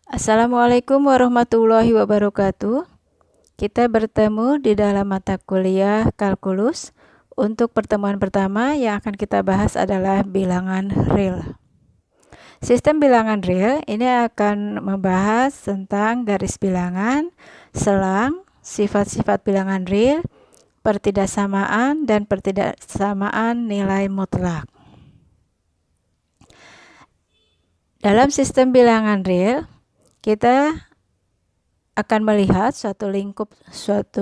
Assalamualaikum warahmatullahi wabarakatuh. Kita bertemu di dalam mata kuliah kalkulus. Untuk pertemuan pertama yang akan kita bahas adalah bilangan real. Sistem bilangan real ini akan membahas tentang garis bilangan, selang, sifat-sifat bilangan real, pertidaksamaan, dan pertidaksamaan nilai mutlak. Dalam sistem bilangan real, kita akan melihat suatu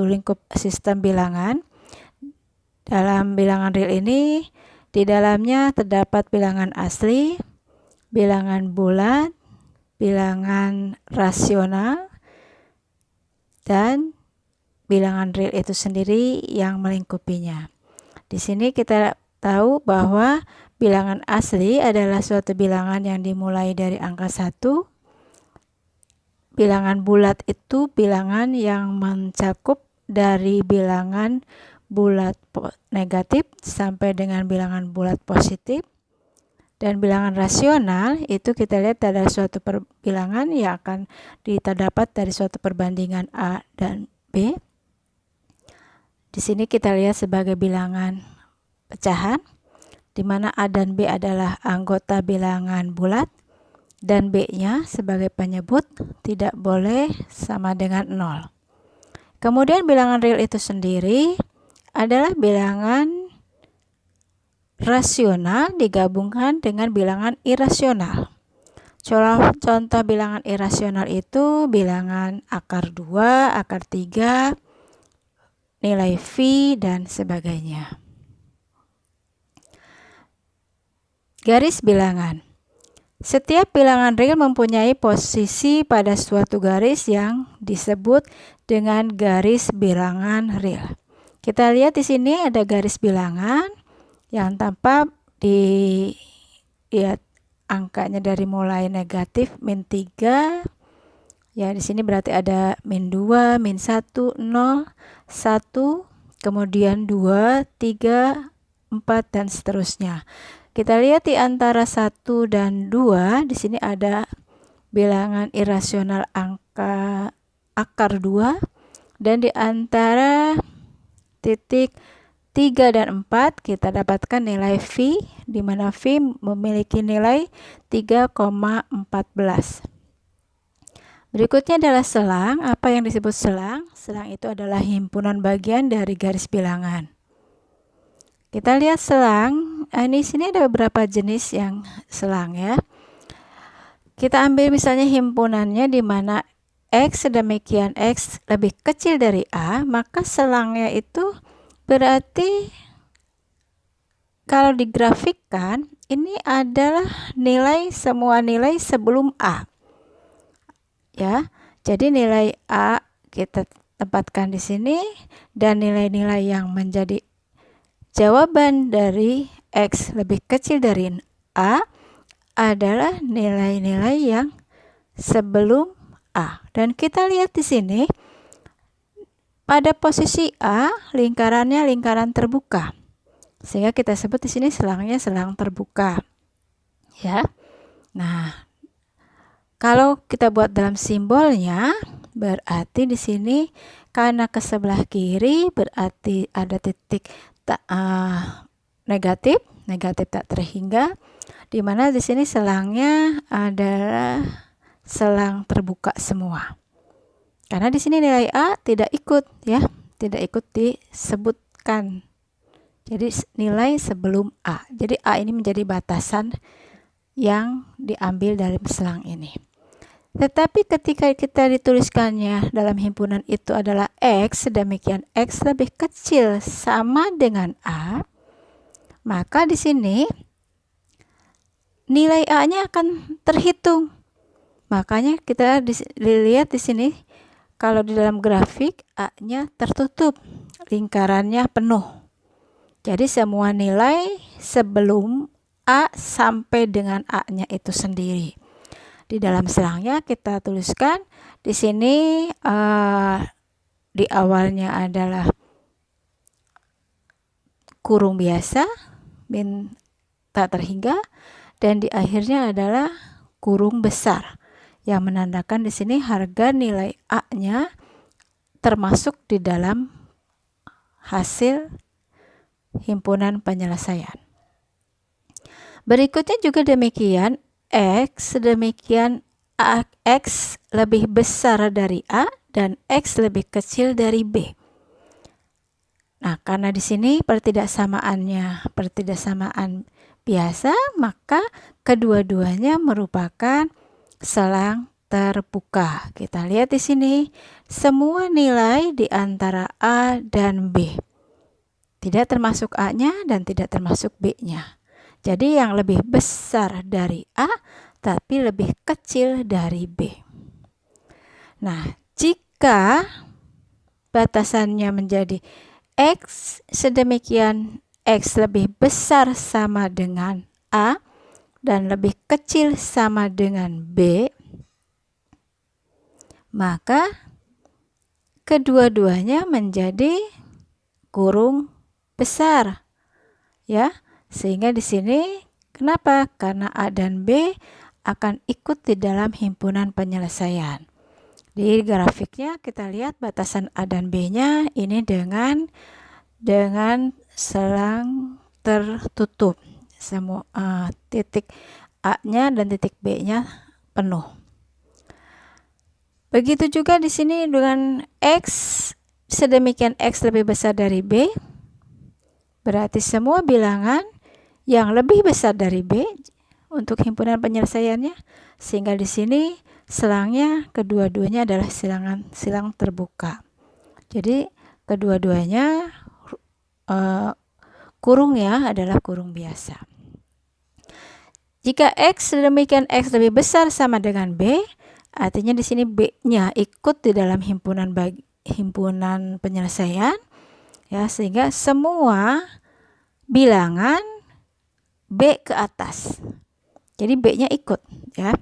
lingkup sistem bilangan. Dalam bilangan real ini, di dalamnya terdapat bilangan asli, bilangan bulat, bilangan rasional, dan bilangan real itu sendiri yang melingkupinya. Di sini kita tahu bahwa bilangan asli adalah suatu bilangan yang dimulai dari angka 1. Bilangan bulat itu bilangan yang mencakup dari bilangan bulat negatif sampai dengan bilangan bulat positif. Dan bilangan rasional itu kita lihat adalah suatu bilangan yang akan terdapat dari suatu perbandingan A dan B. Di sini kita lihat sebagai bilangan pecahan, di mana A dan B adalah anggota bilangan bulat, dan B-nya sebagai penyebut tidak boleh sama dengan 0. Kemudian bilangan real itu sendiri adalah bilangan rasional digabungkan dengan bilangan irasional. Contoh bilangan irasional itu bilangan akar 2, akar 3, nilai phi, dan sebagainya. Garis bilangan. Setiap bilangan real mempunyai posisi pada suatu garis yang disebut dengan garis bilangan real. Kita lihat di sini ada garis bilangan yang tampak lihat angkanya dari mulai negatif min 3. Ya, di sini berarti ada min 2, min 1, 0, 1, kemudian 2, 3, 4, dan seterusnya. Kita lihat di antara 1 dan 2, di sini ada bilangan irasional angka akar 2, dan di antara titik 3 dan 4 kita dapatkan nilai phi, di mana phi memiliki nilai 3,14. Berikutnya adalah selang. Apa yang disebut selang? Selang itu adalah himpunan bagian dari garis bilangan. Kita lihat selang. Di sini ada beberapa jenis yang selang ya. Kita ambil misalnya himpunannya di mana X sedemikian X lebih kecil dari A, maka selangnya itu berarti kalau digrafikkan ini adalah semua nilai sebelum A. Ya. Jadi nilai A kita tempatkan di sini, dan nilai-nilai yang menjadi jawaban dari X lebih kecil dari A adalah nilai-nilai yang sebelum A. Dan kita lihat di sini pada posisi A lingkarannya lingkaran terbuka, sehingga kita sebut di sini selangnya selang terbuka. Ya. Nah, kalau kita buat dalam simbolnya, berarti di sini karena ke sebelah kiri berarti ada titik negatif tak terhingga, di mana di sini selangnya adalah selang terbuka semua. Karena di sini nilai A tidak ikut ya, tidak ikut disebutkan. Jadi nilai sebelum A. Jadi A ini menjadi batasan yang diambil dari selang ini. Tetapi ketika kita dituliskannya dalam himpunan itu adalah X, demikian X lebih kecil sama dengan A, maka di sini nilai A-nya akan terhitung. Makanya kita lihat di sini kalau di dalam grafik A-nya tertutup, lingkarannya penuh. Jadi semua nilai sebelum A sampai dengan A-nya itu sendiri. Di dalam selangnya kita tuliskan di sini di awalnya adalah kurung biasa min tak terhingga, dan di akhirnya adalah kurung besar yang menandakan di sini harga nilai A-nya termasuk di dalam hasil himpunan penyelesaian. Berikutnya juga demikian, X lebih besar dari A dan X lebih kecil dari B. Nah, karena di sini pertidaksamaan biasa, maka kedua-duanya merupakan selang terbuka. Kita lihat di sini semua nilai di antara A dan B. Tidak termasuk A-nya dan tidak termasuk B-nya. Jadi yang lebih besar dari A tapi lebih kecil dari B. Nah, jika batasannya menjadi X sedemikian X lebih besar sama dengan A dan lebih kecil sama dengan B, maka kedua-duanya menjadi kurung besar, ya. Sehingga di sini kenapa? Karena A dan B akan ikut di dalam himpunan penyelesaian. Di grafiknya kita lihat batasan A dan B-nya ini dengan selang tertutup. Semua titik A-nya dan titik B-nya penuh. Begitu juga di sini dengan X sedemikian X lebih besar dari B, berarti semua bilangan yang lebih besar dari B untuk himpunan penyelesaiannya, sehingga di sini selangnya kedua-duanya adalah silang terbuka. Jadi kedua-duanya kurungnya adalah kurung biasa. Jika X sedemikian X lebih besar sama dengan B, artinya di sini B-nya ikut di dalam himpunan penyelesaian, ya, sehingga semua bilangan B ke atas. Jadi B-nya ikut, ya.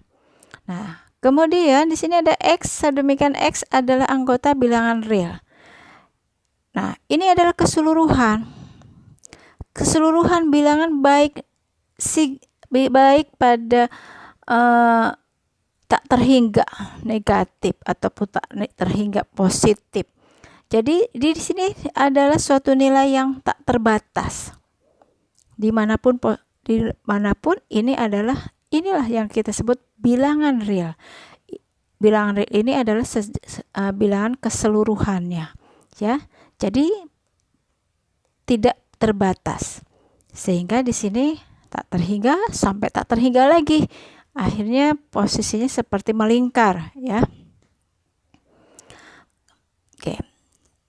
Nah, kemudian di sini ada X sedemikian X adalah anggota bilangan real. Nah, ini adalah keseluruhan bilangan baik pada tak terhingga negatif ataupun tak terhingga positif. Jadi di sini adalah suatu nilai yang tak terbatas. Dimanapun inilah yang kita sebut bilangan real. Bilangan real ini adalah bilangan keseluruhannya, ya. Jadi tidak terbatas, sehingga di sini tak terhingga sampai tak terhingga lagi. Akhirnya posisinya seperti melingkar, ya. Oke.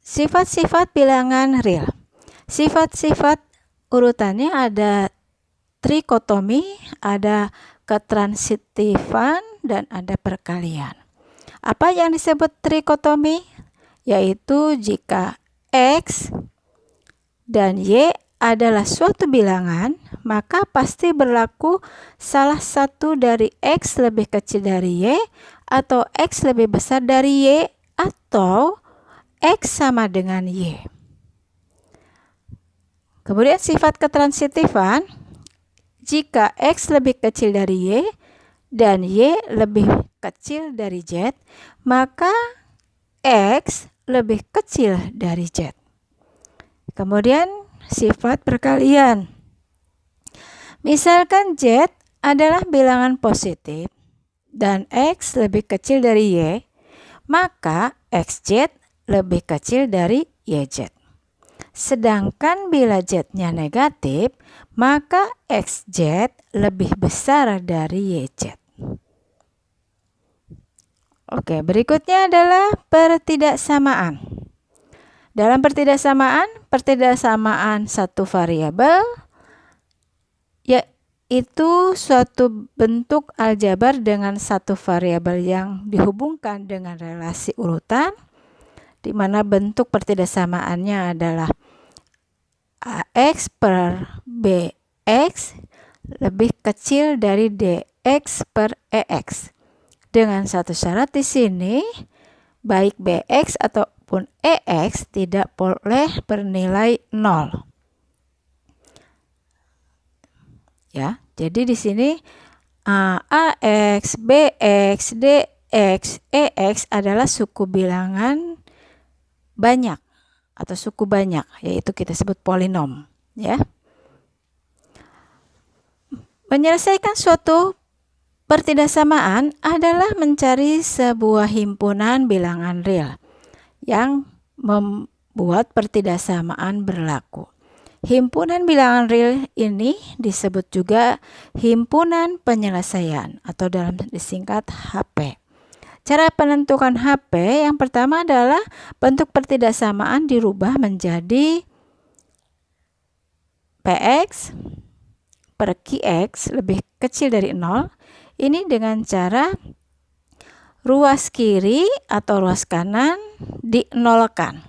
Sifat-sifat bilangan real. Sifat-sifat urutannya ada trikotomi, ada ketransitifan, dan ada perkalian. Apa yang disebut trikotomi? Yaitu jika X dan Y adalah suatu bilangan, maka pasti berlaku salah satu dari X lebih kecil dari Y, atau X lebih besar dari Y, atau X sama dengan Y. Kemudian sifat ketransitifan, jika X lebih kecil dari Y dan Y lebih kecil dari Z, maka X lebih kecil dari Z. Kemudian sifat perkalian. Misalkan Z adalah bilangan positif dan X lebih kecil dari Y, maka XZ lebih kecil dari YZ. Sedangkan bila Z-nya negatif, maka XZ lebih besar dari YZ. Oke, berikutnya adalah pertidaksamaan. Dalam pertidaksamaan satu variabel yaitu suatu bentuk aljabar dengan satu variabel yang dihubungkan dengan relasi urutan, di mana bentuk pertidaksamaannya adalah AX per BX lebih kecil dari DX per EX. Dengan satu syarat di sini, baik BX ataupun EX tidak boleh bernilai 0. Ya, jadi di sini AX, BX, DX EX adalah suku bilangan banyak atau suku banyak, yaitu kita sebut polinom, ya. Menyelesaikan suatu pertidaksamaan adalah mencari sebuah himpunan bilangan real yang membuat pertidaksamaan berlaku. Himpunan bilangan real ini disebut juga himpunan penyelesaian atau dalam disingkat HP. Cara penentukan HP yang pertama adalah bentuk pertidaksamaan dirubah menjadi PX per QX lebih kecil dari 0. Ini dengan cara ruas kiri atau ruas kanan dinolkan.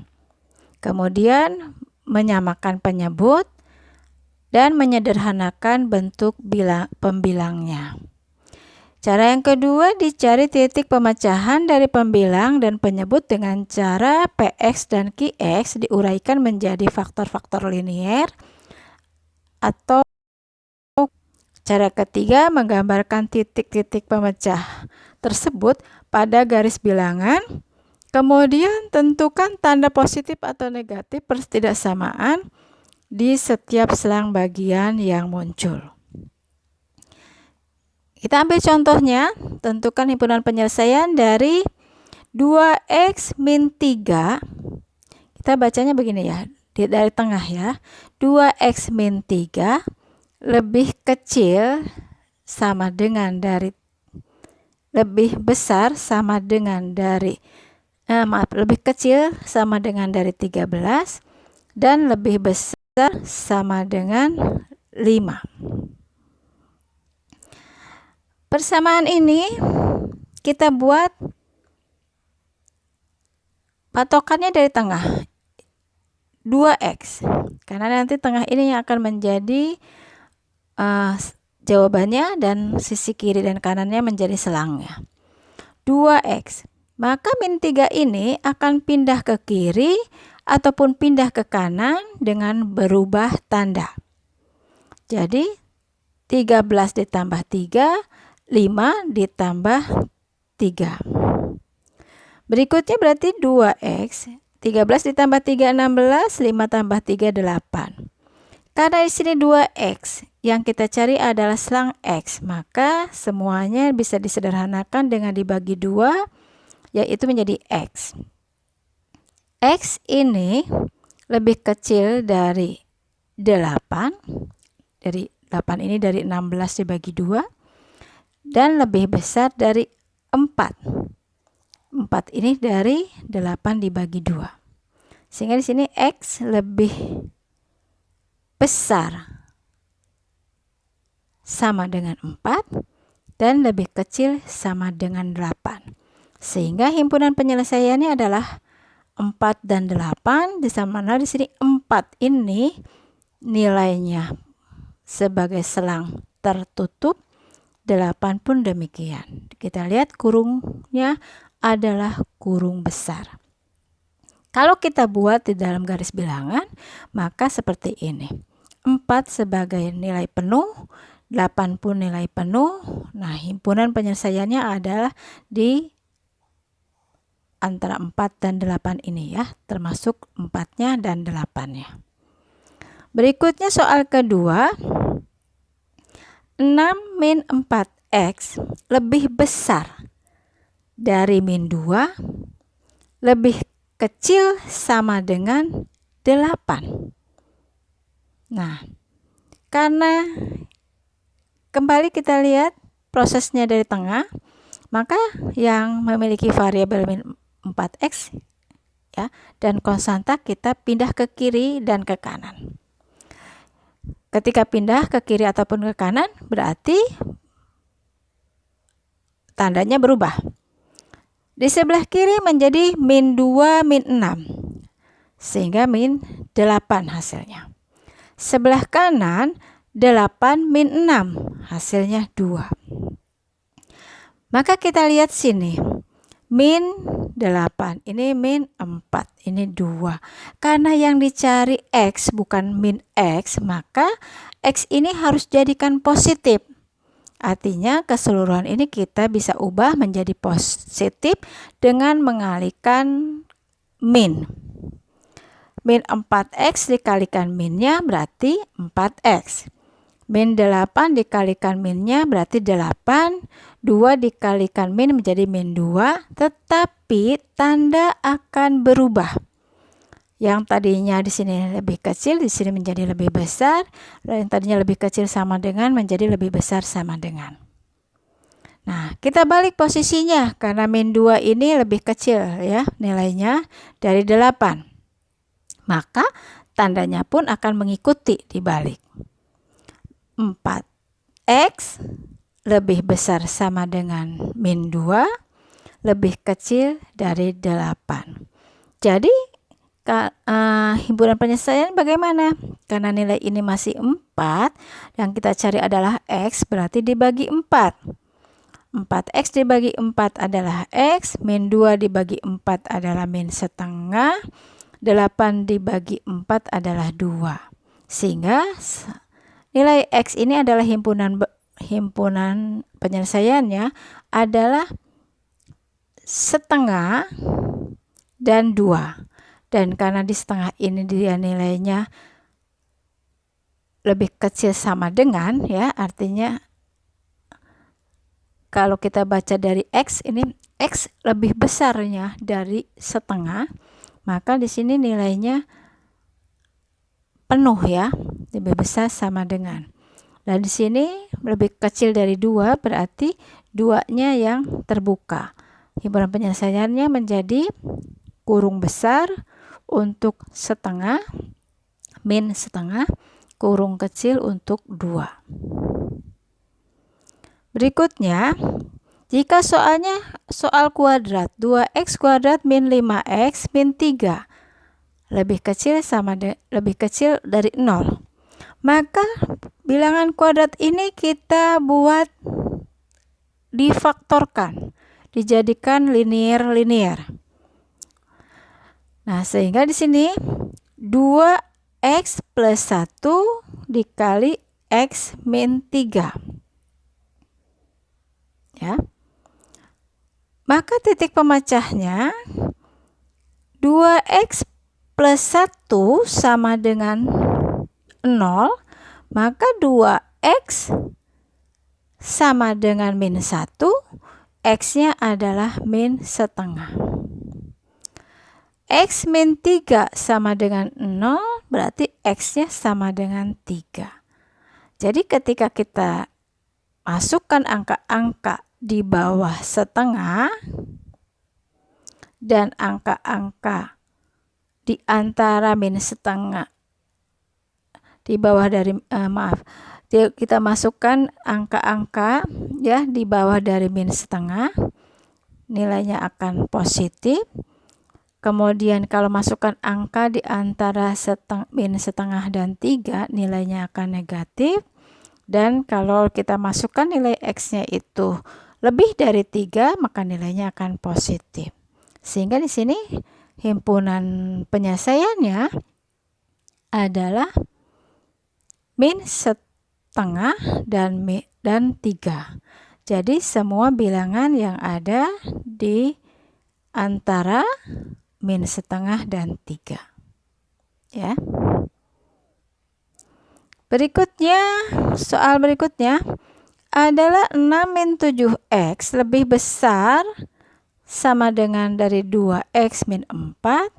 Kemudian menyamakan penyebut dan menyederhanakan bentuk pembilangnya. Cara yang kedua, dicari titik pemecahan dari pembilang dan penyebut dengan cara PX dan QX diuraikan menjadi faktor-faktor linier. Atau cara ketiga, menggambarkan titik-titik pemecah tersebut pada garis bilangan. Kemudian tentukan tanda positif atau negatif pertidaksamaan di setiap selang bagian yang muncul. Kita ambil contohnya, tentukan himpunan penyelesaian dari 2x min 3. Kita bacanya begini ya, dari tengah ya. 2x min 3 lebih kecil sama dengan dari, lebih besar sama dengan dari, lebih kecil sama dengan dari 13 dan lebih besar sama dengan 5. Persamaan ini kita buat patokannya dari tengah 2x, karena nanti tengah ini yang akan menjadi jawabannya dan sisi kiri dan kanannya menjadi selangnya. 2x, maka min 3 ini akan pindah ke kiri ataupun pindah ke kanan dengan berubah tanda. Jadi 13 ditambah 3, 5 ditambah 3. Berikutnya berarti 2x, 13 ditambah 3, 16, 5 tambah 3, 8. Karena di sini 2x, yang kita cari adalah selang x, maka semuanya bisa disederhanakan dengan dibagi 2, yaitu menjadi x. X ini lebih kecil dari 8, dari 8 ini dari 16 dibagi 2, dan lebih besar dari 4. 4 ini dari 8 dibagi 2. Sehingga di sini X lebih besar sama dengan 4 dan lebih kecil sama dengan 8. Sehingga himpunan penyelesaiannya adalah 4 dan 8, di mana di sini 4 ini nilainya sebagai selang tertutup, 8 pun demikian. Kita lihat kurungnya adalah kurung besar. Kalau kita buat di dalam garis bilangan, maka seperti ini. 4 sebagai nilai penuh, 8 pun nilai penuh. Nah, himpunan penyelesaiannya adalah di antara 4 dan 8 ini ya, termasuk 4-nya dan 8-nya. Berikutnya soal kedua. 6 min 4x lebih besar dari min 2, lebih kecil sama dengan 8. Nah, karena kembali kita lihat prosesnya dari tengah, maka yang memiliki variabel min 4x ya, dan konstanta kita pindah ke kiri dan ke kanan. Ketika pindah ke kiri ataupun ke kanan, berarti tandanya berubah. Di sebelah kiri menjadi min 2 min 6, sehingga min 8 hasilnya. Sebelah kanan 8 min 6, hasilnya 2. Maka kita lihat sini, min 8, ini min 4, ini 2. Karena yang dicari X bukan min X, maka X ini harus jadikan positif. Artinya keseluruhan ini kita bisa ubah menjadi positif dengan mengalihkan min. Min 4x dikalikan minnya berarti 4x. Min 8 dikalikan minnya berarti 8. 2 dikalikan min menjadi min 2. Tetapi tanda akan berubah. Yang tadinya di sini lebih kecil, di sini menjadi lebih besar. Dan yang tadinya lebih kecil sama dengan menjadi lebih besar sama dengan. Nah, kita balik posisinya karena min 2 ini lebih kecil ya nilainya dari 8. Maka tandanya pun akan mengikuti dibalik. 4x lebih besar sama dengan min 2 lebih kecil dari 8. Jadi himpunan penyelesaian bagaimana? Karena nilai ini masih 4, yang kita cari adalah x, berarti dibagi 4. 4x dibagi 4 adalah x, min 2 dibagi 4 adalah min setengah, 8 dibagi 4 adalah 2. Sehingga nilai x ini adalah himpunan penyelesaiannya adalah setengah dan 2. Dan karena di setengah ini dia nilainya lebih kecil sama dengan ya, artinya kalau kita baca dari x ini x lebih besarnya dari setengah, maka di sini nilainya penuh ya, lebih besar sama dengan. Dan di sini lebih kecil dari 2 berarti 2-nya yang terbuka. Himpunan penyelesaiannya menjadi kurung besar untuk setengah, min setengah, kurung kecil untuk 2. Berikutnya, jika soal kuadrat 2x kuadrat min 5x min 3 lebih kecil dari 0, maka bilangan kuadrat ini kita buat difaktorkan, dijadikan linear. Nah, sehingga di sini 2x plus 1 dikali x min 3. Ya. Maka titik pemecahnya 2x plus 1 sama dengan 0, maka 2x sama dengan min 1, x-nya adalah min setengah. X min 3 sama dengan 0, berarti x-nya sama dengan 3. Jadi ketika kita masukkan angka-angka di bawah setengah dan angka-angka di antara min setengah di bawah dari kita masukkan angka-angka ya di bawah dari min setengah, nilainya akan positif. Kemudian kalau masukkan angka di antara min setengah dan 3, nilainya akan negatif. Dan kalau kita masukkan nilai x-nya itu lebih dari 3, maka nilainya akan positif. Sehingga di sini himpunan penyelesaiannya adalah min setengah dan 3. Jadi semua bilangan yang ada di antara min setengah dan 3. Ya. Soal berikutnya adalah 6 min 7x lebih besar sama dengan dari 2x min 4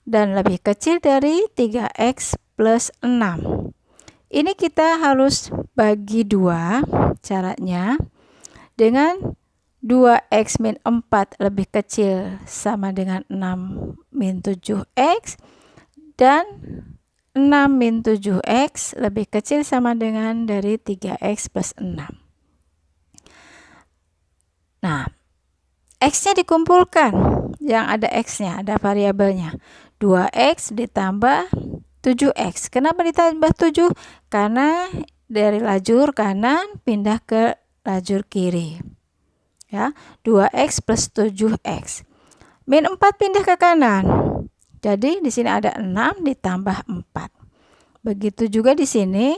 dan lebih kecil dari 3x plus 6. Ini kita harus bagi 2 caranya dengan 2x min 4 lebih kecil sama dengan 6 min 7x dan 6 min 7x lebih kecil sama dengan dari 3x plus 6. Nah, x-nya dikumpulkan, yang ada x-nya, ada variabelnya. 2x ditambah 7x. Kenapa ditambah 7? Karena dari lajur kanan pindah ke lajur kiri. Ya, 2x plus 7x. Min 4 pindah ke kanan. Jadi di sini ada 6 ditambah 4. Begitu juga di sini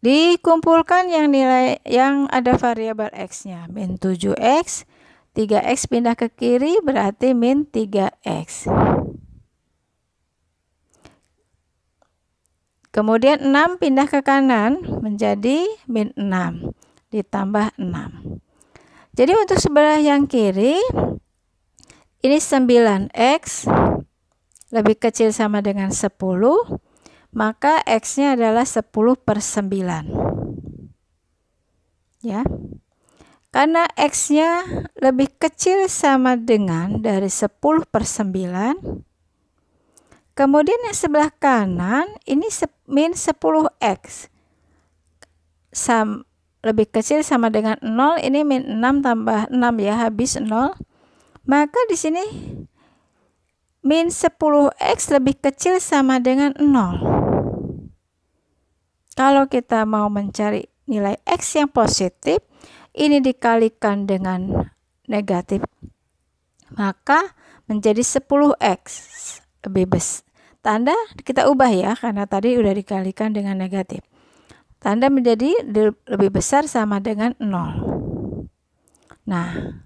Dikumpulkan yang nilai yang ada variabel X-nya. Min 7X, 3X pindah ke kiri berarti min 3X. Kemudian 6 pindah ke kanan menjadi min 6 ditambah 6. Jadi untuk sebelah yang kiri ini 9X lebih kecil sama dengan 10, maka X-nya adalah 10/9. Ya. Karena X-nya lebih kecil sama dengan dari 10/9, kemudian yang sebelah kanan ini min 10X lebih kecil sama dengan 0, ini min 6 tambah 6 ya, habis 0. Maka di sini min 10X lebih kecil sama dengan 0. Kalau kita mau mencari nilai X yang positif, ini dikalikan dengan negatif, maka menjadi 10X lebih besar. Tanda kita ubah ya, karena tadi udah dikalikan dengan negatif. Tanda menjadi lebih besar sama dengan 0. Nah,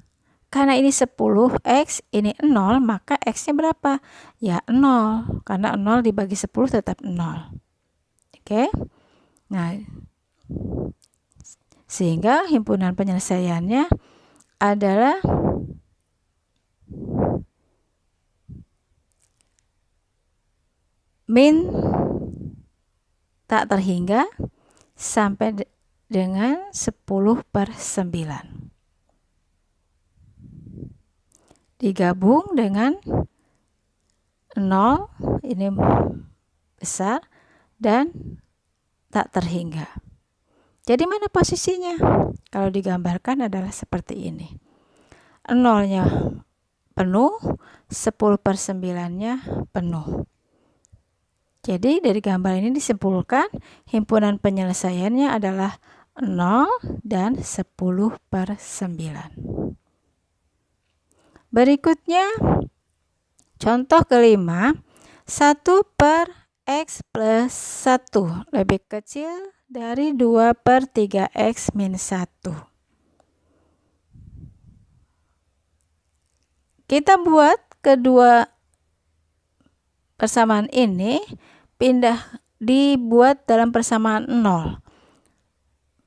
karena ini 10X, ini 0, maka X-nya berapa? Ya 0, karena 0 dibagi 10 tetap 0. Oke? Nah, sehingga himpunan penyelesaiannya adalah min tak terhingga sampai dengan 10/9. Digabung dengan 0, ini besar, dan tak terhingga. Jadi mana posisinya? Kalau digambarkan adalah seperti ini. 0-nya penuh, 10/9-nya penuh. Jadi dari gambar ini disimpulkan himpunan penyelesaiannya adalah 0 dan 10/9. Berikutnya contoh kelima, 1/X plus 1 lebih kecil dari 2/3X min 1. Kita buat kedua persamaan ini dibuat dalam persamaan 0.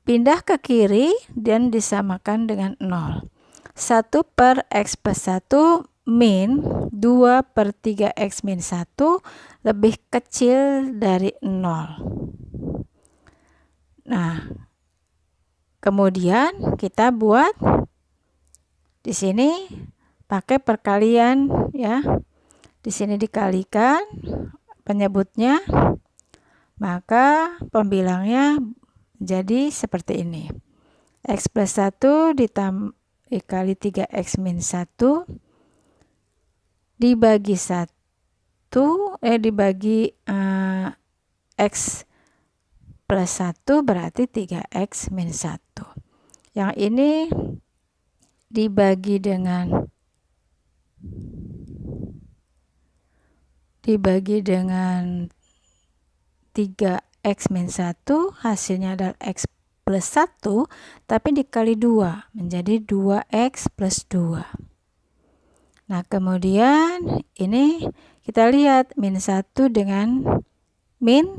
Pindah ke kiri dan disamakan dengan 0. 1/X plus 1 min 2/3X min 1 lebih kecil dari 0. Nah, kemudian kita buat di sini pakai perkalian ya. Di sini dikalikan penyebutnya, maka pembilangnya jadi seperti ini. X plus 1 dikali 3X min 1 dibagi 1 dibagi X plus 1 berarti 3X min 1. Yang ini dibagi dengan 3X min 1, hasilnya adalah X plus 1, tapi dikali 2 menjadi 2X plus 2. Nah, kemudian ini kita lihat min 1 dengan min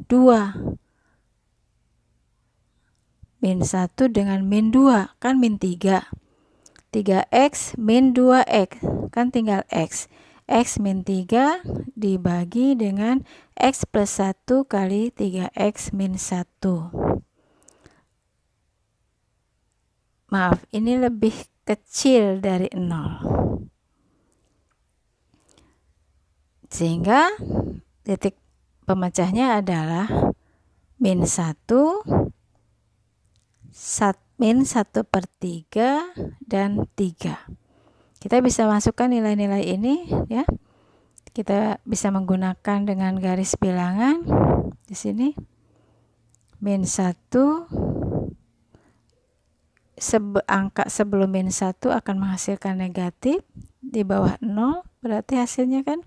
2. Min 1 dengan min 2 kan min 3. 3X min 2X kan tinggal X. X min 3 dibagi dengan X plus 1 kali 3X min 1. Maaf, ini lebih kecil dari 0. Sehingga titik pemecahnya adalah min 1, min 1/3 dan 3. Kita bisa masukkan nilai-nilai ini ya. Kita bisa menggunakan dengan garis bilangan di sini. Min 1 angka sebelum min 1 akan menghasilkan negatif di bawah 0, berarti hasilnya kan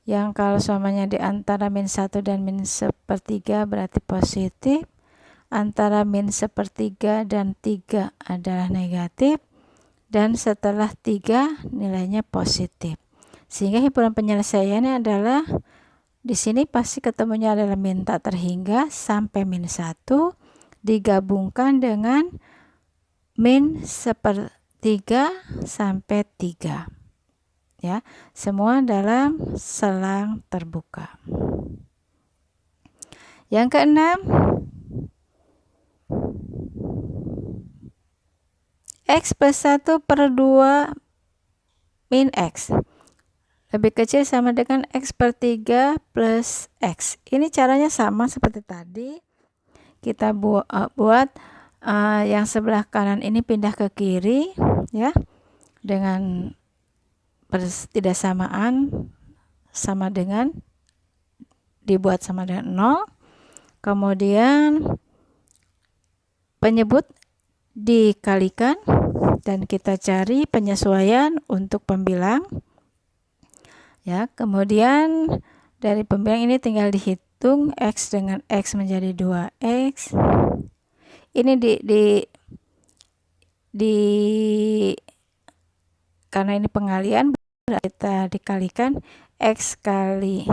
yang kalau samanya di antara min 1 dan min 1/3 berarti positif. antara min sepertiga dan 3 adalah negatif, dan setelah 3 nilainya positif. Sehingga himpunan penyelesaiannya adalah di sini pasti ketemunya adalah min tak terhingga sampai min 1 digabungkan dengan min sepertiga sampai 3. Ya, semua dalam selang terbuka. Yang keenam, X plus 1/2 min X lebih kecil sama dengan X per 3 plus X. Ini caranya sama seperti tadi. Kita buat yang sebelah kanan ini pindah ke kiri, ya, dengan pertidaksamaan sama dengan dibuat sama dengan 0. Kemudian penyebut dikalikan dan kita cari penyesuaian untuk pembilang. Ya, kemudian dari pembilang ini tinggal dihitung X dengan X menjadi 2X. Ini karena ini pengalian, kita dikalikan X kali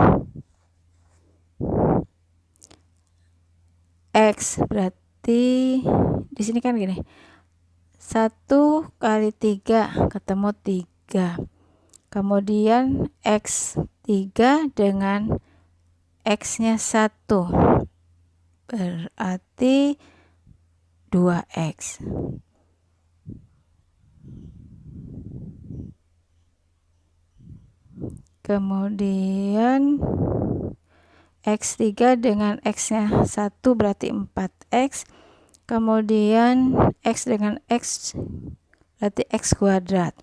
X, berarti di sini kan gini, 1 kali 3 ketemu 3, kemudian X 3 dengan X nya 1 berarti 2X. Kemudian X3 dengan X nya 1 berarti 4X. Kemudian X dengan X berarti X kuadrat.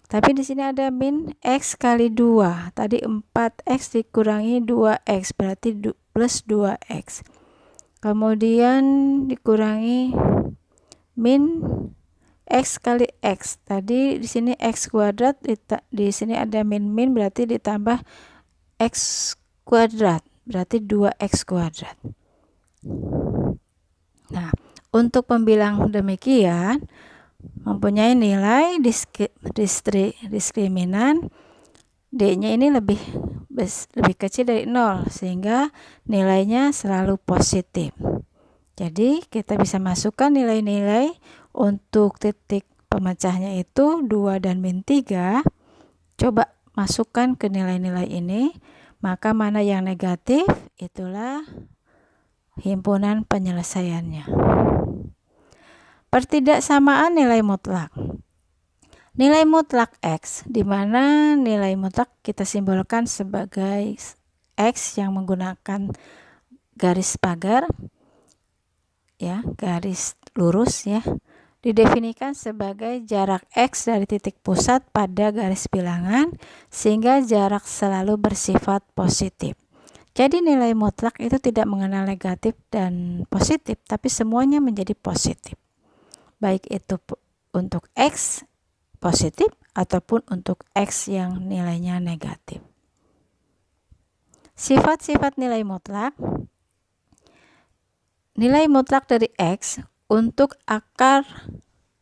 Tapi di sini ada min X kali 2. Tadi 4X dikurangi 2X berarti plus 2X. Kemudian dikurangi min X kali X. Tadi di sini X kuadrat, di sini ada min berarti ditambah X kuadrat berarti 2X kuadrat. Nah, untuk pembilang demikian mempunyai nilai diskriminan D-nya ini lebih kecil dari 0 sehingga nilainya selalu positif. Jadi kita bisa masukkan nilai-nilai untuk titik pemecahnya itu 2 dan min 3. Coba masukkan ke nilai-nilai ini, maka mana yang negatif itulah himpunan penyelesaiannya. Pertidaksamaan nilai mutlak. Nilai mutlak X, di mana nilai mutlak kita simbolkan sebagai X yang menggunakan garis pagar, ya, garis lurus, ya, didefinisikan sebagai jarak X dari titik pusat pada garis bilangan sehingga jarak selalu bersifat positif. Jadi nilai mutlak itu tidak mengenal negatif dan positif, tapi semuanya menjadi positif. Baik itu untuk X positif ataupun untuk X yang nilainya negatif. Sifat-sifat nilai mutlak. Nilai mutlak dari X untuk akar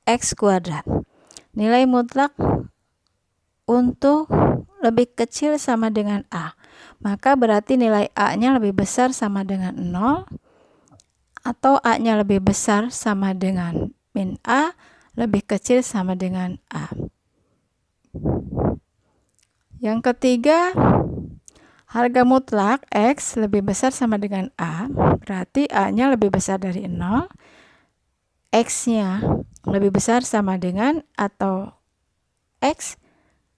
X kuadrat. Nilai mutlak untuk lebih kecil sama dengan A. Maka berarti nilai A-nya lebih besar sama dengan 0 atau A-nya lebih besar sama dengan min A, lebih kecil sama dengan A. Yang ketiga, harga mutlak X lebih besar sama dengan A, berarti A-nya lebih besar dari 0, X-nya lebih besar sama dengan atau X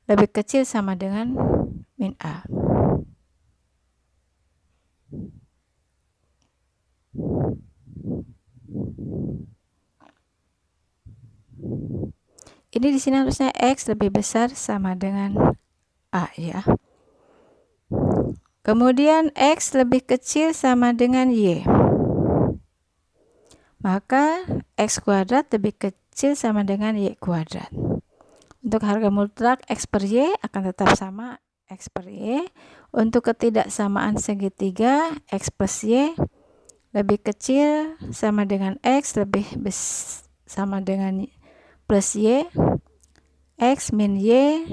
lebih kecil sama dengan min A. Ini di sini harusnya X lebih besar sama dengan A, ya. Kemudian X lebih kecil sama dengan Y. Maka X kuadrat lebih kecil sama dengan Y kuadrat. Untuk harga mutlak X per Y akan tetap sama X per Y. Untuk ketidaksamaan segitiga X plus Y lebih kecil sama dengan X sama dengan plus Y, X min Y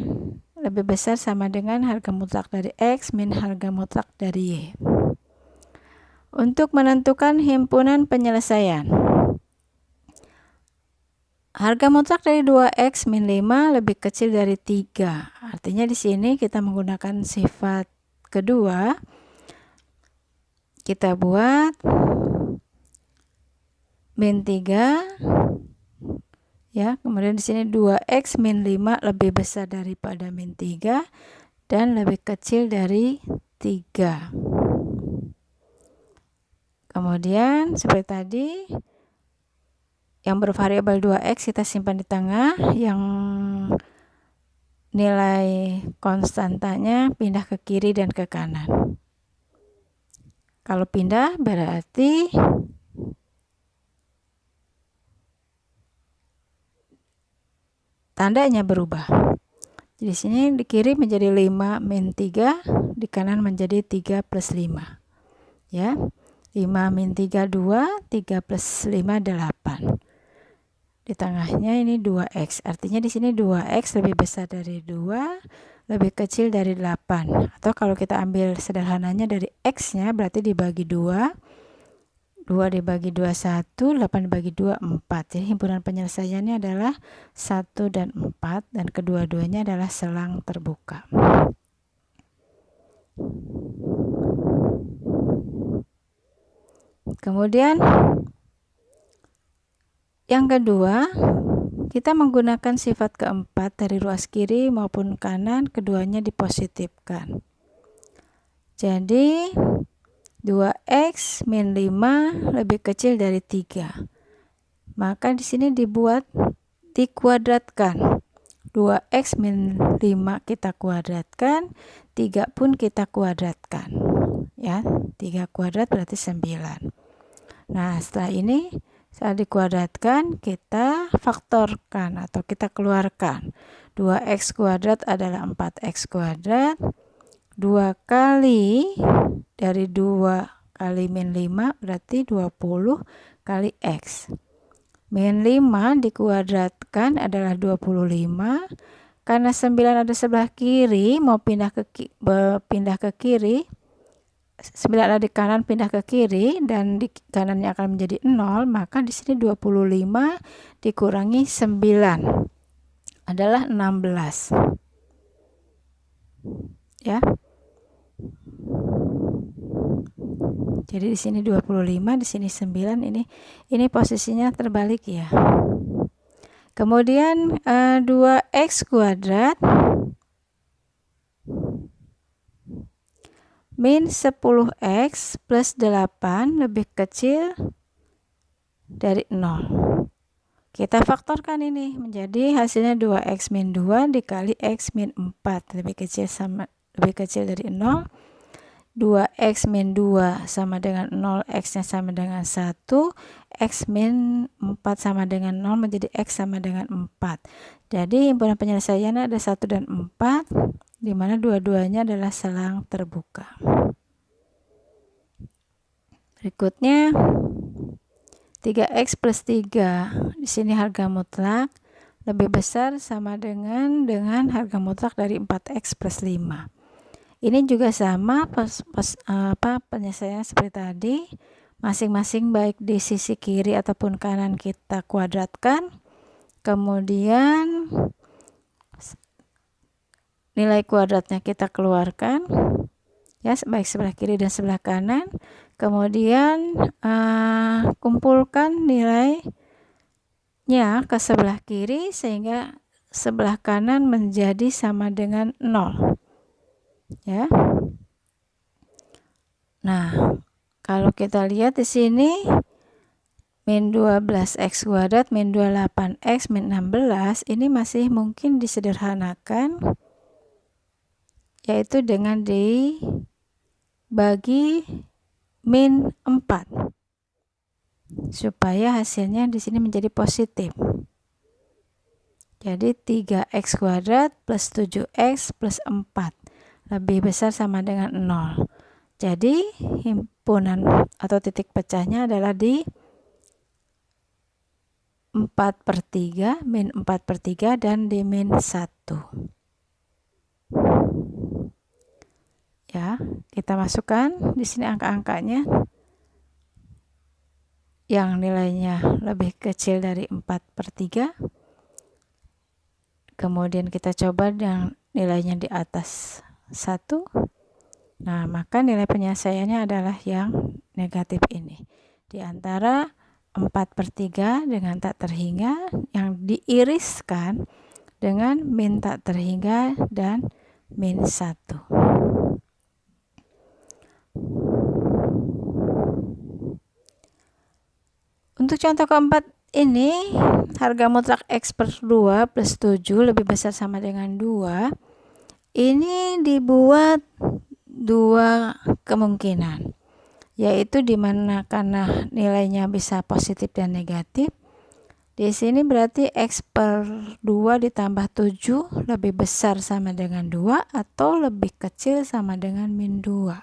lebih besar sama dengan harga mutlak dari X min harga mutlak dari Y. Untuk menentukan himpunan penyelesaian, harga mutlak dari 2X min 5 lebih kecil dari 3. Artinya di sini kita menggunakan sifat kedua. Kita buat min 3 ya, kemudian di sini 2X min 5 lebih besar daripada min 3 dan lebih kecil dari 3. Kemudian seperti tadi, yang bervariabel 2X kita simpan di tengah, yang nilai konstantanya pindah ke kiri dan ke kanan. Kalau pindah berarti tandanya berubah. Di sini di kiri menjadi 5 min 3, di kanan menjadi 3 plus 5. Ya. 5 min 3 2, 3 plus 5 8. Di tengahnya ini 2X. Artinya di sini 2X lebih besar dari 2, lebih kecil dari 8. Atau kalau kita ambil sederhananya dari X-nya berarti dibagi 2. 2 dibagi 2 1, 8 dibagi 2 4. Jadi himpunan penyelesaiannya adalah 1 dan 4 dan kedua-duanya adalah selang terbuka. Kemudian yang kedua, kita menggunakan sifat keempat dari ruas kiri maupun kanan, keduanya dipositifkan. Jadi 2X min 5 lebih kecil dari 3. Maka di sini dikuadratkan. 2X min 5 kita kuadratkan, 3 pun kita kuadratkan. Ya, 3 kuadrat berarti 9. Nah, setelah ini saat dikuadratkan, kita faktorkan atau kita keluarkan. 2X kuadrat adalah 4X kuadrat. 2 kali dari 2 kali min 5 berarti 20 kali X. Min 5 dikuadratkan adalah 25. Karena 9 ada sebelah kiri, mau pindah ke kiri. 9 ada di kanan pindah ke kiri dan di kanannya akan menjadi 0, maka di sini 25 dikurangi 9 adalah 16. Ya. Jadi di sini 25, di sini 9, ini posisinya terbalik ya. Kemudian 2X kuadrat min 10X plus 8 lebih kecil dari 0. Kita faktorkan ini menjadi hasilnya 2X min 2 dikali X min 4 lebih kecil dari 0. 2X min 2 sama dengan 0, X-nya sama dengan 1. X min 4 sama dengan 0 menjadi X sama dengan 4. Jadi himpunan penyelesaiannya ada 1 dan 4. Di mana dua-duanya adalah selang terbuka. Berikutnya 3X plus 3. Di sini harga mutlak lebih besar sama dengan harga mutlak dari 4X plus 5. Ini juga sama penyelesaiannya seperti tadi. Masing-masing baik di sisi kiri ataupun kanan kita kuadratkan. Kemudian nilai kuadratnya kita keluarkan ya, baik sebelah kiri dan sebelah kanan. Kemudian kumpulkan nilainya ke sebelah kiri sehingga sebelah kanan menjadi sama dengan 0 ya. Nah, kalau kita lihat di sini min 12X kuadrat min 28X min 16 ini masih mungkin disederhanakan, yaitu dengan dibagi min 4 supaya hasilnya di sini menjadi positif. Jadi 3X kuadrat plus 7X plus 4 lebih besar sama dengan 0. Jadi himpunan atau titik pecahnya adalah di 4/3, min 4/3, dan di min 1. Ya, kita masukkan di sini angka-angkanya yang nilainya lebih kecil dari 4/3. Kemudian kita coba yang nilainya di atas 1. Nah, maka nilai penyelesaiannya adalah yang negatif ini. Di antara 4/3 dengan tak terhingga yang diiriskan dengan min tak terhingga dan min 1. Untuk contoh keempat ini, harga mutlak X per 2 plus 7 lebih besar sama dengan 2. Ini dibuat dua kemungkinan, yaitu dimana karena nilainya bisa positif dan negatif. Di sini berarti X per 2 ditambah 7 lebih besar sama dengan 2 atau lebih kecil sama dengan min 2.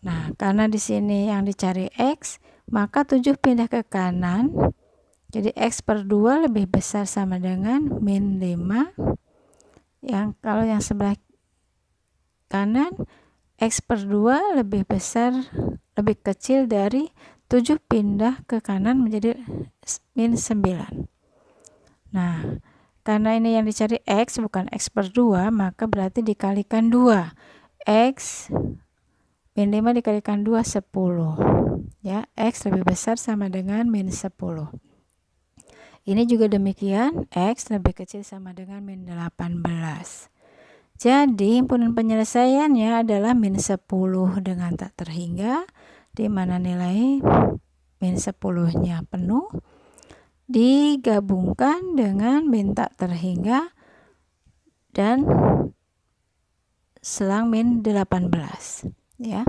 Nah, karena di sini yang dicari X, maka 7 pindah ke kanan. Jadi X per 2 lebih besar sama dengan min 5. Kalau yang sebelah kanan, X per 2 lebih besar, lebih kecil dari 7 pindah ke kanan menjadi min 9. Nah, karena ini yang dicari X bukan X per 2, maka berarti dikalikan 2. X min 5 dikalikan 2, 10. Ya, X lebih besar sama dengan min 10. Ini juga demikian, X lebih kecil sama dengan min 18. Jadi himpunan penyelesaiannya adalah min 10 dengan tak terhingga, di mana nilai min 10-nya penuh, digabungkan dengan min tak terhingga dan selang min 18. Ya.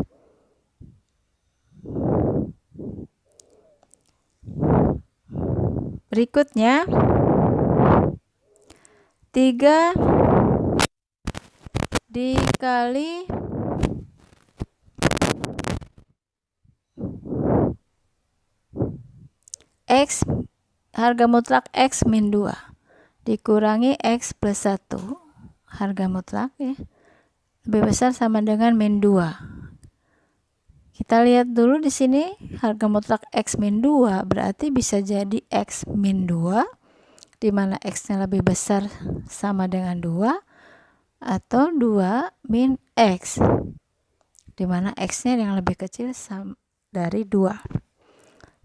Berikutnya 3 dikali X, harga mutlak X min 2 dikurangi X plus 1, harga mutlak ya, lebih besar sama dengan min 2. Kita lihat dulu di sini harga mutlak X min 2 berarti bisa jadi X min 2, di mana X-nya lebih besar sama dengan 2, atau 2 min X, di mana X-nya yang lebih kecil dari 2.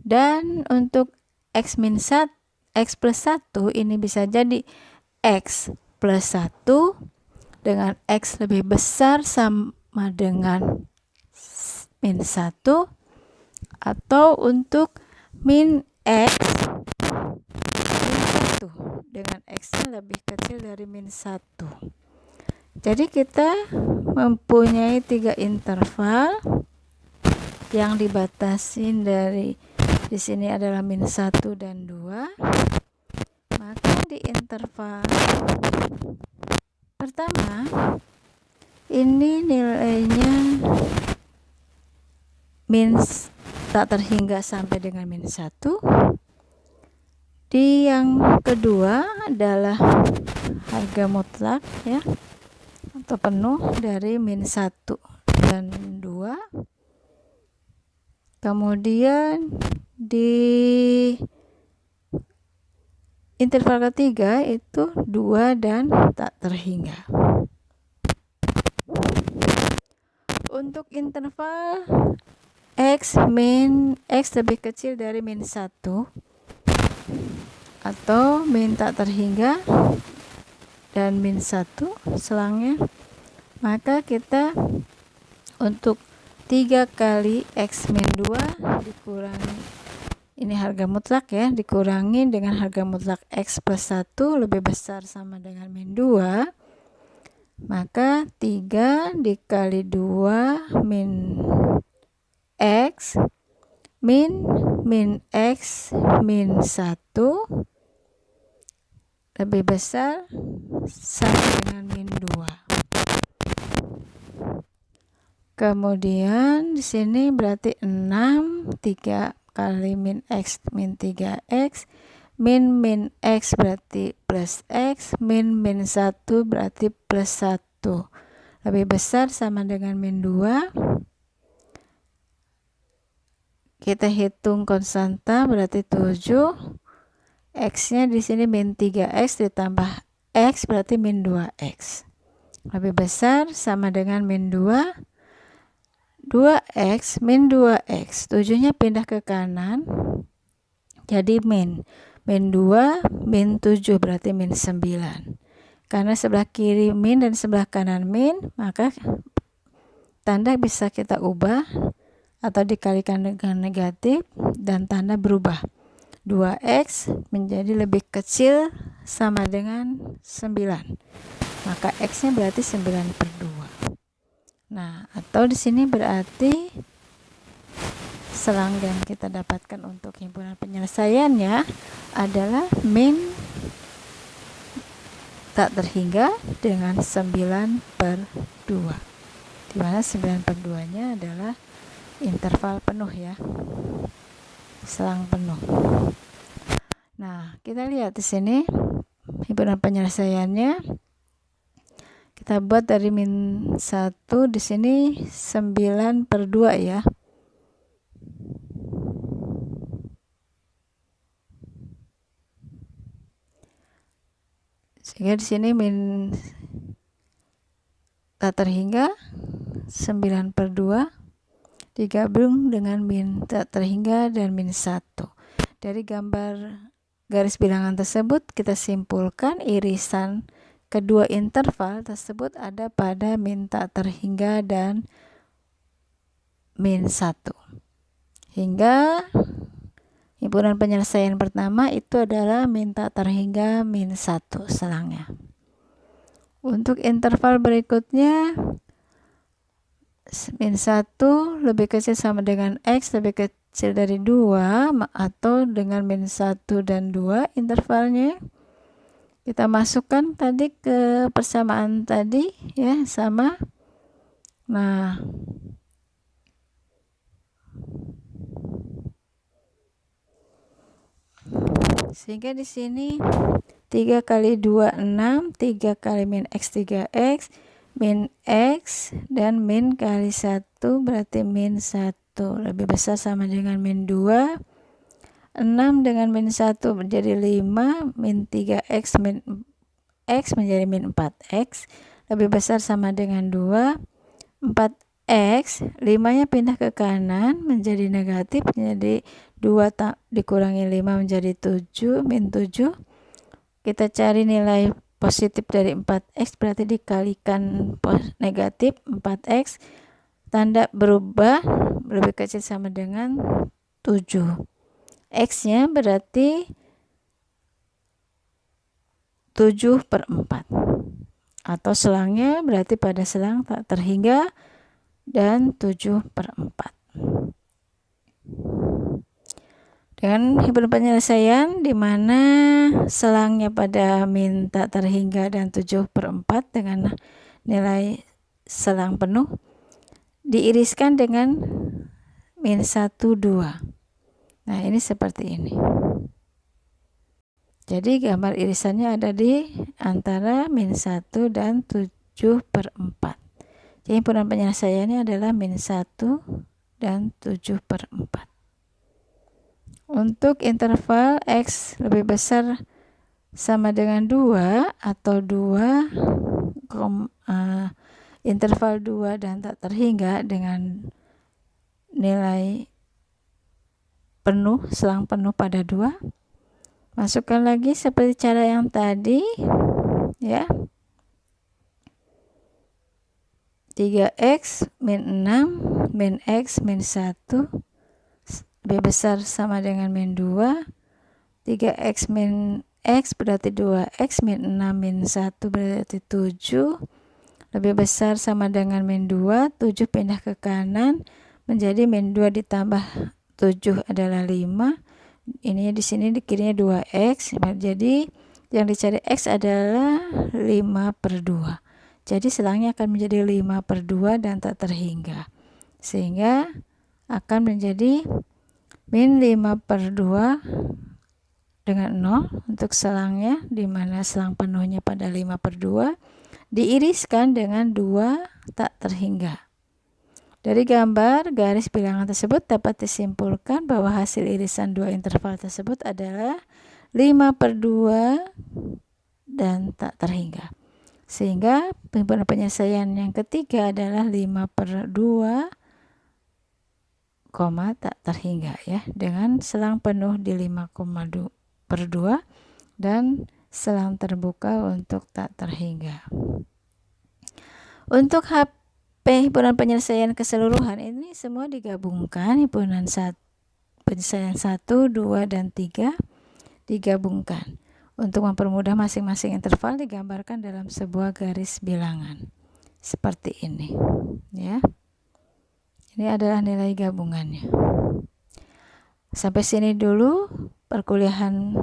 Dan untuk X min 1, X plus 1 ini bisa jadi X plus 1 dengan X lebih besar sama dengan min 1, atau untuk min X min 1 dengan X-nya lebih kecil dari min 1. Jadi kita mempunyai 3 interval yang dibatasin dari di sini adalah min 1 dan 2. Maka di interval pertama ini nilainya min tak terhingga sampai dengan min 1. Di yang kedua adalah harga mutlak ya, atau penuh dari min 1 dan 2. Kemudian di interval ketiga itu 2 dan tak terhingga. Untuk interval X lebih kecil dari min 1 atau min tak terhingga dan min 1 selangnya, maka kita untuk 3 kali X min 2 dikurangi, ini harga mutlak ya, dikurangi dengan harga mutlak X plus 1 lebih besar sama dengan min 2, maka 3 dikali 2 min X min X min 1 lebih besar sama dengan min 2. Kemudian di sini berarti 6, 3 kali min X min 3X, min X berarti plus X, min 1 berarti plus 1. Lebih besar sama dengan min 2. Kita hitung konstanta berarti 7. X-nya di sini min 3X ditambah X berarti min 2X. Lebih besar sama dengan min 2. 2X min 2X. 7-nya pindah ke kanan. Jadi min 2 min 7 berarti min 9. Karena sebelah kiri min dan sebelah kanan min, maka tanda bisa kita ubah atau dikalikan dengan negatif dan tanda berubah. 2X menjadi lebih kecil sama dengan 9. Maka X-nya berarti 9/2. Nah, atau di sini berarti selang yang kita dapatkan untuk himpunan penyelesaiannya adalah min tak terhingga dengan 9/2, di mana 9/2-nya adalah interval penuh ya, selang penuh. Nah, kita lihat di sini himpunan penyelesaiannya. Kita buat dari min 1 di sini 9/2 ya. Sehingga di sini min tak terhingga 9/2 digabung dengan min tak terhingga dan min 1. Dari gambar garis bilangan tersebut kita simpulkan irisan kedua interval tersebut ada pada min tak terhingga dan min 1. Hingga himpunan penyelesaian pertama itu adalah min tak terhingga min 1 selangnya. Untuk interval berikutnya, min 1 lebih kecil sama dengan X lebih kecil dari 2, atau dengan min 1 dan 2 intervalnya. Kita masukkan tadi ke persamaan tadi ya, sama. Nah, sehingga di sini 3 kali 2 6, 3 kali min X 3X, min X dan min kali 1 berarti min 1 lebih besar sama dengan min 2. 6 dengan min 1 menjadi 5, min 3X min X menjadi min 4X, lebih besar sama dengan 2. 4X, 5-nya pindah ke kanan menjadi negatif, jadi 2 dikurangi 5 menjadi 7, min 7. Kita cari nilai positif dari 4X, berarti dikalikan negatif 4X, tanda berubah lebih kecil sama dengan 7. X-nya berarti 7/4, atau selangnya berarti pada selang tak terhingga dan 7/4. Dengan himpunan penyelesaian di mana selangnya pada min tak terhingga dan 7/4 dengan nilai selang penuh diiriskan dengan min 1 2. Nah, ini seperti ini. Jadi gambar irisannya ada di antara min 1 dan 7/4. Jadi himpunan penyelesaiannya adalah min 1 dan 7/4. Untuk interval X lebih besar sama dengan 2 atau 2 interval 2 dan tak terhingga dengan nilai penuh, selang penuh pada 2. Masukkan lagi seperti cara yang tadi ya. 3X min 6, min X min 1 lebih besar sama dengan min 2. 3X min X berarti 2X, min 6 min 1 berarti 7. Lebih besar sama dengan min 2, 7 pindah ke kanan menjadi min 2 ditambah 7 adalah 5. Ini di sini di kirinya 2X. Jadi yang dicari X adalah 5/2. Jadi selangnya akan menjadi 5/2 dan tak terhingga. Sehingga akan menjadi min 5/2 dengan 0 untuk selangnya, di mana selang penuhnya pada 5/2 diiriskan dengan 2 tak terhingga. Dari gambar garis bilangan tersebut dapat disimpulkan bahwa hasil irisan dua interval tersebut adalah 5/2 dan tak terhingga. Sehingga himpunan penyelesaian yang ketiga adalah 5/2, tak terhingga ya, dengan selang penuh di 5/2 dan selang terbuka untuk tak terhingga. Untuk himpunan penyelesaian keseluruhan ini semua digabungkan, himpunan penyelesaian 1, 2, dan 3 digabungkan. Untuk mempermudah masing-masing interval digambarkan dalam sebuah garis bilangan. Seperti ini. Ya. Ini adalah nilai gabungannya. Sampai sini dulu perkuliahan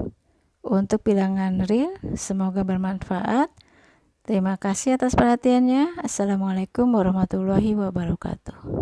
untuk bilangan real. Semoga bermanfaat. Terima kasih atas perhatiannya. Assalamualaikum warahmatullahi wabarakatuh.